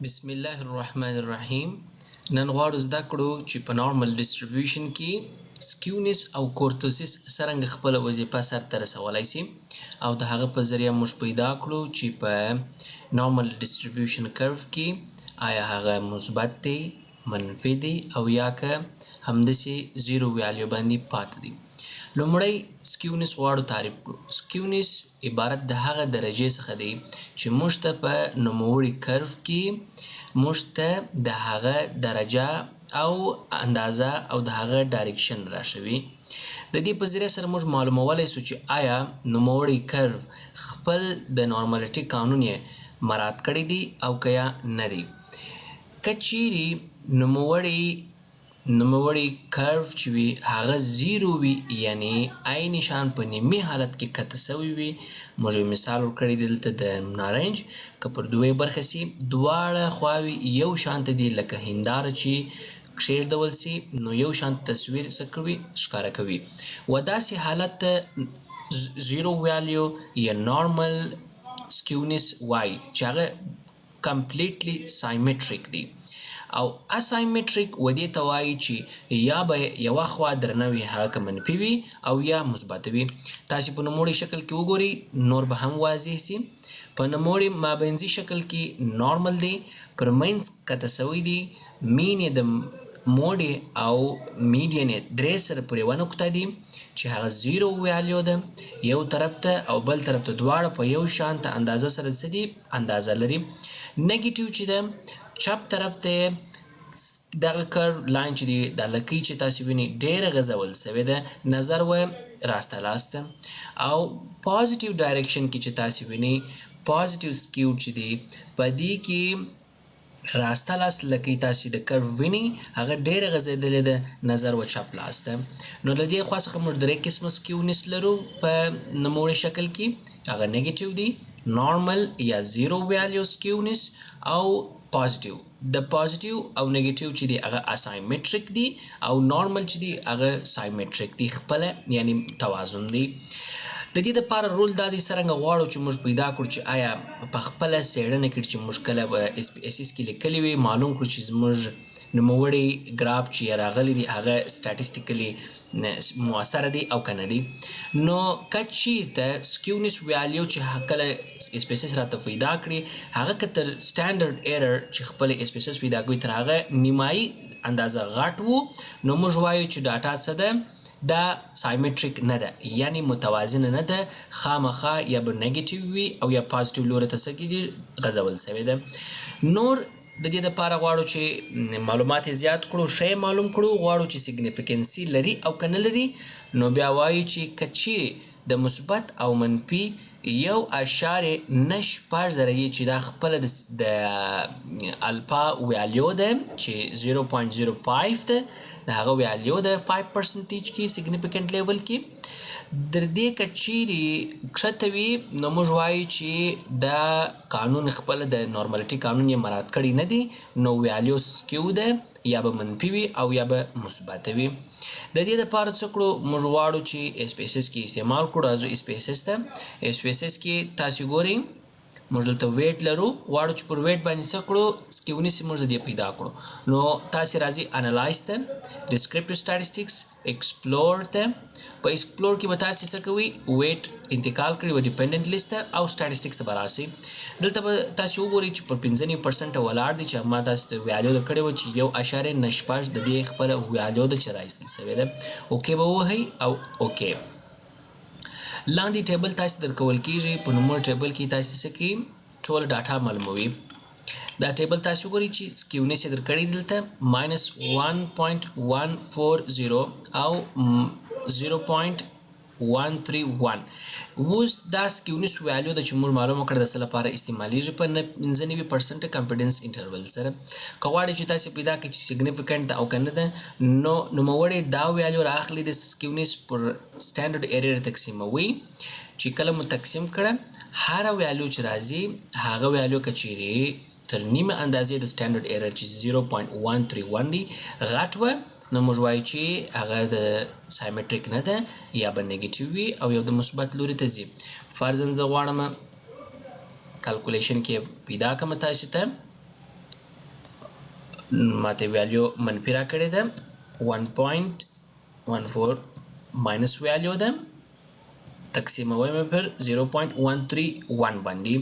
بسم الله الرحمن الرحیم. نن غواړو زده کړو چې په نارمل ډیسټریبیوشن کې سکیونس او کورتوسس څرنګه خپل وظیفه سرته رسولای شي او د هغه په ذریعه موږ پیدا کړو چې په نارمل ډیسټریبیوشن کرف کې آیا هغه مثبت دی، منفي دی او یا که همداسې زیرو ویلیو باندې پاتې دی. لومړی سکیونس غواړو تعریف کړو. سکیونس عبارت د هغه درجې څخه دی چې موږ ته په نوموړي کرف کې موږ ته د هغه درجه او اندازه او د هغه ډایرکشن راشوي. د دې په ذریعه سره موږ معلومولی سو چې آیا نوموړي کرف خپل د نارمالیټي قانون یې مراعات کړی دی او که یا نه دی. که چیرې نوموړي کرف چې وي هغه زیرو وي، یعنی عین شان په نیمي حالت کې کته سوی وي. موږ یو مثال ورکړی دلته د نارنج، که پر دوی برخه سي دواړه خواوې یو شانته دي لکه هنداره چې کښېږدول سي نو یو شان تصویر څه کوي ښکاره کوي. و داسې حالت ته زیرو ویلیو یا نارمل سکیونس وایي چې هغه کمپلیټلی سایمټریک دی. او اسایمټریک و دې ته وایي چې یا به یوه خوا درنه وي هغه که منفي وي او یا مثبت وي. تاسې په نوموړي شکل کې وګورئ نور به هم واضح سي. په نوموړي مابینځي شکل کې نارمل دی، پر منځ کته سوی دی، مین یې د موډ او میډین یې درې سره پر یوه نقطه دي چې هغه زیرو ویلیو ده یو طرف ته او بل طرف ته دواړه په یو شانته اندازه سره څه دي اندازه لري. نیګیټیو چې ده چپ طرف ته دغه کرو لاین چې دی دا لکۍ چې تاسې وینئ ډېره غځول سوې ده، نظر و راسته لاسته. او پازیټیو ډایرکشن کې چې تاسې وینئ پازیټیو سکیو چې دی په دې کې راسته لاس لکۍ تاسې د کرو وینئ هغه ډېره غځېدلې ده، نظر و چپ لاس ته. نو له دې خوا څخه موږ درې قسمه سکیونس لرو په نوموړي شکل کې. هغه نیګیټیو دی، نارمل یا زیرو ویلیو سکیونس او پازیټیو. د پازیټیو او نیګیټیو چې دی هغه اسایمټریک دی او نارمل چې دی هغه سایمټریک دی، خپله یعنی توازن دی. د دې دپاره رول دا دی څرنګه غواړو چې موږ پیدا کړو چې آیا په خپله څېړنه کې چې موږ کله په SPSS کې لیکلي وي معلوم کړو چې زموږ نوموړی ګراف چې راغلی دی هغه سټاټیسټیکلي مؤثره دی او که نه دی. نو که چیرته سکیونس ویلیو چې کله SPSS راته پیدا کړي هغه که تر سټانډرډ ایرر چې خپل SPSS پیدا کوي تر هغه نیمایي اندازه غټ وو نو موږ وایو چې ډاټا څه ده دا سایمټریک نه ده، یعنی متوازنه نه ده، خامخا یا به نیګیټیو وي او یا پازیټیو لوري ته څه کېږي غځول سوې ده. نور د دې دپاره غواړو چې معلومات یې زیات کړو، ښه معلوم کړو، غواړو چې سیګنیفیکنسي لري او که نه لري. نو بیا وایو چې که چیرې د مثبت او منفي 1.9 درجې چې دا خپله د الفا ویلیو ده چې 0.05 ده د هغه ویلیو ده 5% کې سیګنیفیکنټ لیول کې. در دې که چیرې کښته وي نو موږ وایو چې دا قانون خپله د نارمالیټي قانون یې مراعات کړی نه دی، نو ویلیو سکیو ده یا به منفي وي او یا به مثبته وي. د دې دپاره څه کړو موږ غواړو چې SPSS کې استعمال کړو. راځو SPSS ته. SPSS کې تاسې ګورئ موږ دلته ویټ لرو، غواړو چې پر ویټ باندې څه کړو سکیونس موږ د دې پیدا کړو. نو تاسې راځئ انالایز ته، ډسکریپټیو سټاټسټکس، ایکسپلور ته. په ایکسپلور کې به تاسې څه کوئ ویټ انتقال کړئ و ډیپینډنټ لیست ته او سټاټسټکس ته به راسئ. دلته به تاسې وګورئ چې پر 95% ولاړ دی چې ما تاسو ته ویلیو درکړې وه چې 1.9 د دې خپله ویلیو ده چې راایستل سوې ده. اوکې به ووهئ او اوکې. لاندې ټیبل تاسې درکول کېږي. په نوموړي ټیبل کې تاسې څه کوي ټول ډاټا معلوموي. دا ټیبل تاسې وګورئ چې سکیونس یې درکړی دلته -1.140 او 0.131. اوس دا سکیونس ویلیو ده چې موږ معلومه کړه د څه لپاره استعمالیږي په 95% کانفیډنس انټرول سره. که غواړئ چې تاسې پیدا کړئ چې سیګنیفیکنټ ده او که نه ده نو نوموړی دا ویلیو رااخلي د سکیونس پر سټانډرډ ایرر تقسیموي چې کله مو تقسیم کړه هره ویلیو چې راځي هغه ویلیو که چیرې تر نیمه اندازې د سټانډرډ ایرر چې 0.131 دی غټ وه نو موږ وایو چې هغه د سایمټریک نه ده یا به نیګیټیو وي او یو د مثبت لوري ته ځي. فرضاً زه غواړم کالکولیشن کې پیدا کړم تاسو ته ماته ویلیو منفي را کړې ده 1.14 ماینس ویلیو ده تقسیموي مې پر 0.131 باندې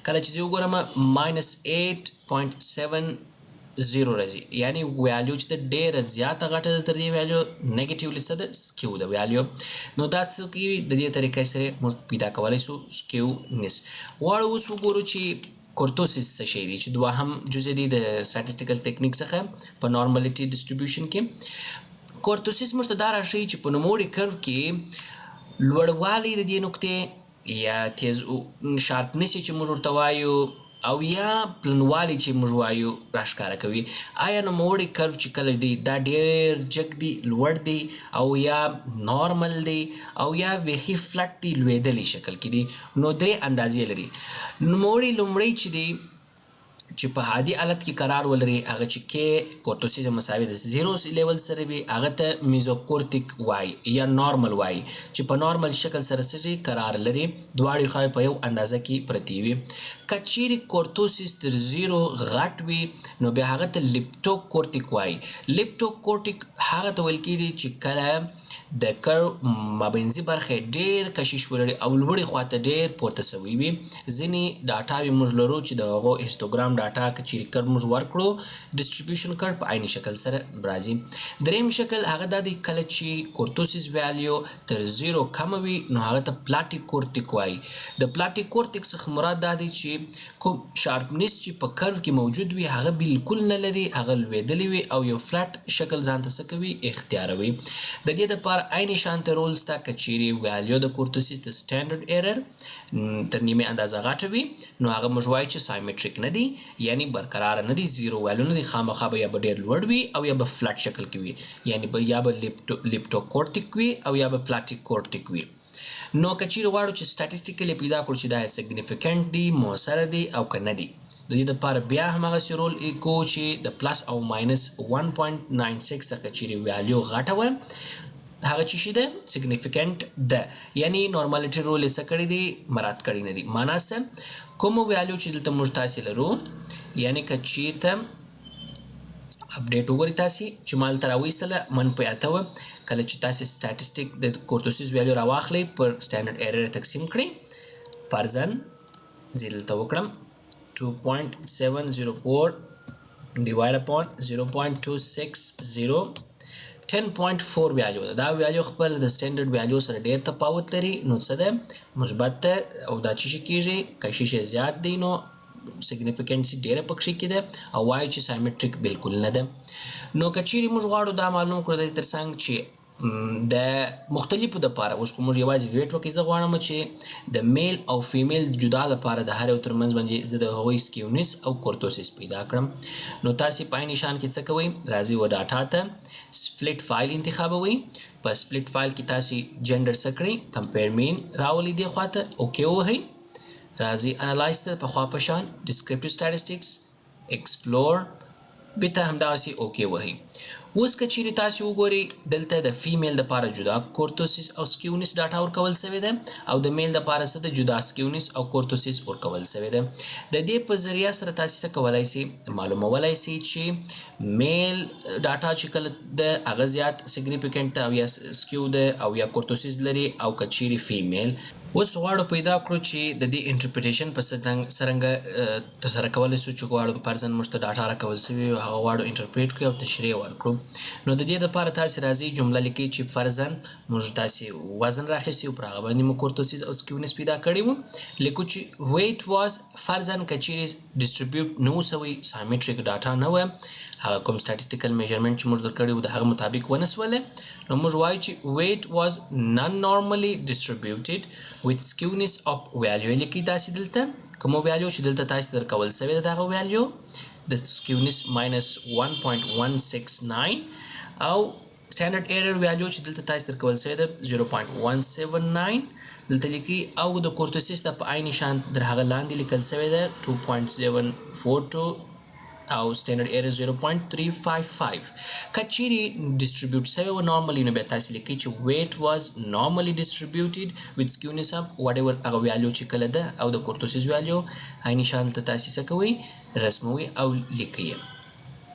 کله چې زه وګورم ماینس 8.70 راځي یعنی ویلیو چې د ډېره زیاته غټه ده تر دې ویلیو نیګیټیولی څه ده سکیو ده ویلیو نو دا څه کوي د دې طریقې سره موږ پیدا کولی شو سکیونس غواړو اوس وګورو چې کورتوسیس څه شی دی چې دوهم جزء دی د سټاتستیکل ټیکنیک څخه په نارمالیټي ډسټریبیوشن کې کورتوسیس موږ ته دا راښیي چې په نوموړي کرو کې لوړوالی د دې نقطې یا تیز شارپنس چې موږ ورته وایو او یا پلنوالی چې موږ وایو راښکاره کوي آیا نوموړی کرو چې کله دی دا ډېر جګ دی لوړ دی او یا نارمل دی او یا بیخي فلټ دی لوېدلی شکل کې دی نو درې اندازې لري نوموړی لومړی چې دی چې په عادي حالت کې قرار ولري هغه چې کې کورتوسیس مساوي د 0 لیول سره وي هغه ته میزوکورتیک وای یا نارمل وای چې په نارمل شکل سره سره قرار لري دواړي خواې په یو اندازه کې پرتی وي کچيري کورتوسیس تر 0 غټ وي نو بیا هغه ته لیپټوکورتیک وای لیپټوکورتیک هغه ته ویل کېږي چې کله د کر مابینځي برخه ډېر کشش ولري او لوړې خواته ډېر پورته سوی وي ځینې ډاټاوې موږ لرو چې د هغو هیستوګرام ډاټا که چیرې کر موږ ورکړو ډسټریبیوشن کر په عیني شکل سره راځي دریم شکل هغه دا دی کله چې کورتوسیس ویلیو تر 0 کم وي نو هغه ته پلاټیکورتیک وایي د پلاټیکورتیک څخه مراد دا دی چې کوم شارپنس چې په کرو کې موجود وي هغه بالکل نه لري هغه لوېدلی وي او یو فلټ شکل ځان ته څه کوي اختیاروي د دې دپاره عیني شانته رول شته که چیرې ویلیو د کورتوسیس د سټینډرډ ایرر تر نیمې اندازه غټه وي نو هغه موږ وایو چې سایمټریک نه دی یعنی برقرار نه دی 0 ویلیو نه دی خامخا به یا به ډېر لوړ وي او یا به فلټ شکل کې وي یعنی به یا به لیپټوکورتیک وي او یا به پلاټیکورتیک وي نو که چیرې غواړو چې سټاتستیکلی پیدا کړو چې دا سیګنیفیکنټ دی مؤثره دی او که نه دی د دې دپاره بیا همغسې رول کو چې د پلس او ماینس 1.96 څخه چیرې ویلیو غټه وه هغه چې شي ده سیګنیفیکنټ ده یعنی نارمالیټي رول یې څه کړی دی مراعات کړی نه دی معنا څه کومو ویلیو چې دلته موږ تاسې لرو یعنی که چیرته اپډیټ وګورئ تاسې چې ما دلته راویستله منفي 8 وه کله چې تاسې سټاټسټیک د کورتوسیس ویلیو راواخلئ پر سټینډرډ ایرر یې تقسیم کړئ فرضاً زه دلته وکړم 2.704 divide upon 0.260 10.4 ویلیو ده دا ویلیو خپل د سټینډرډ ویلیو سره ډېر تفاوت لري نو څه ده مثبت ده او دا چې شي کېږي که شي زیات دی نو سیګنیفیکنسي ډېره پکښې کې ده او وایو چې سایمټریک بالکل نه ده نو که چیرې موږ غواړو دا معلوم کړو د دې تر څنګ چې د مختلفو دپاره اوس که موږ یوازې ویټ وکړئ زه غواړم چې د میل او فیمیل جدا دپاره د هر یو ترمنځ باندې زه د هغوی سکیونس او کورتوسیس پیدا کړم نو تاسې په عین شان کې څه کوئ راځئ و ډاټا ته سپلټ فایل انتخابوئ په سپلټ فایل کې تاسې جنډر څه کړئ کمپیر مین راولئ دې خواته اوکې ووهئ راځئ انالایز ته پخوا په شان ډسکرپټیو سټاټسټکس ایکسپلور بته همداسې اوکې وهئ اوس که چیرې تاسې وګورئ دلته د فیمیل دپاره جدا کورتوسیس او سکیونس ډاټا ورکول سوی ده او د میل دپاره څه ده جدا سکیونس او کورتوسیس ورکول سوی ده د دې په ذریعه سره تاسې څه کولی شئ معلومولی شئ چې میل ډاټا چې کله ده هغه زیات سیګنیفیکنټ او یا سکیو ده او یا کورتوسیس لري او که چیرې فیمیل اوس غواړو پیدا کړو چې د دې انټرپریټیشن په څرنګه ترسره کولی شو چې غواړو فرضاً موږ ته ډاټا راکول سوي وي هغه غواړو انټرپریټ کړو او تشریح ورکړو نو د دې دپاره تاسې راځئ جمله لیکئ چې فرضاً موږ تاسې وزن راخیستي و پر هغه باندې مو کورتوسیس او سکیونس پیدا کړي وو لیکو چې ویټ واز فرضاً که چیرې ډسټریبیوټ نه و سوی سایمټریک ډاټا نه وه هغه کوم سټاټسټیکل میجرمنټ چې موږ درکړی و د هغه مطابق ونه سوله نو موږ وایو چې weight was non-normally distributed with skewness of value لیکي داسې دلته کوم value چې دلته تاسو درکول سوی د هغه value د skewness minus 1.169 او standard error value چې دلته تاسو درکول سوی د 0.179 دلته لیکي او د کورتوسیس د په عین شان در هغه لاندې لیکل سوی د 2.742 او standard error 0.355 کچيري distribute سوی و normally نو بیا تاسو لیکي چې weight was normally distributed with skewness of whatever هغه value چې کله ده او د کورتوسیس value عین شان ته تاسو څه کوئ رسموي او لیکئ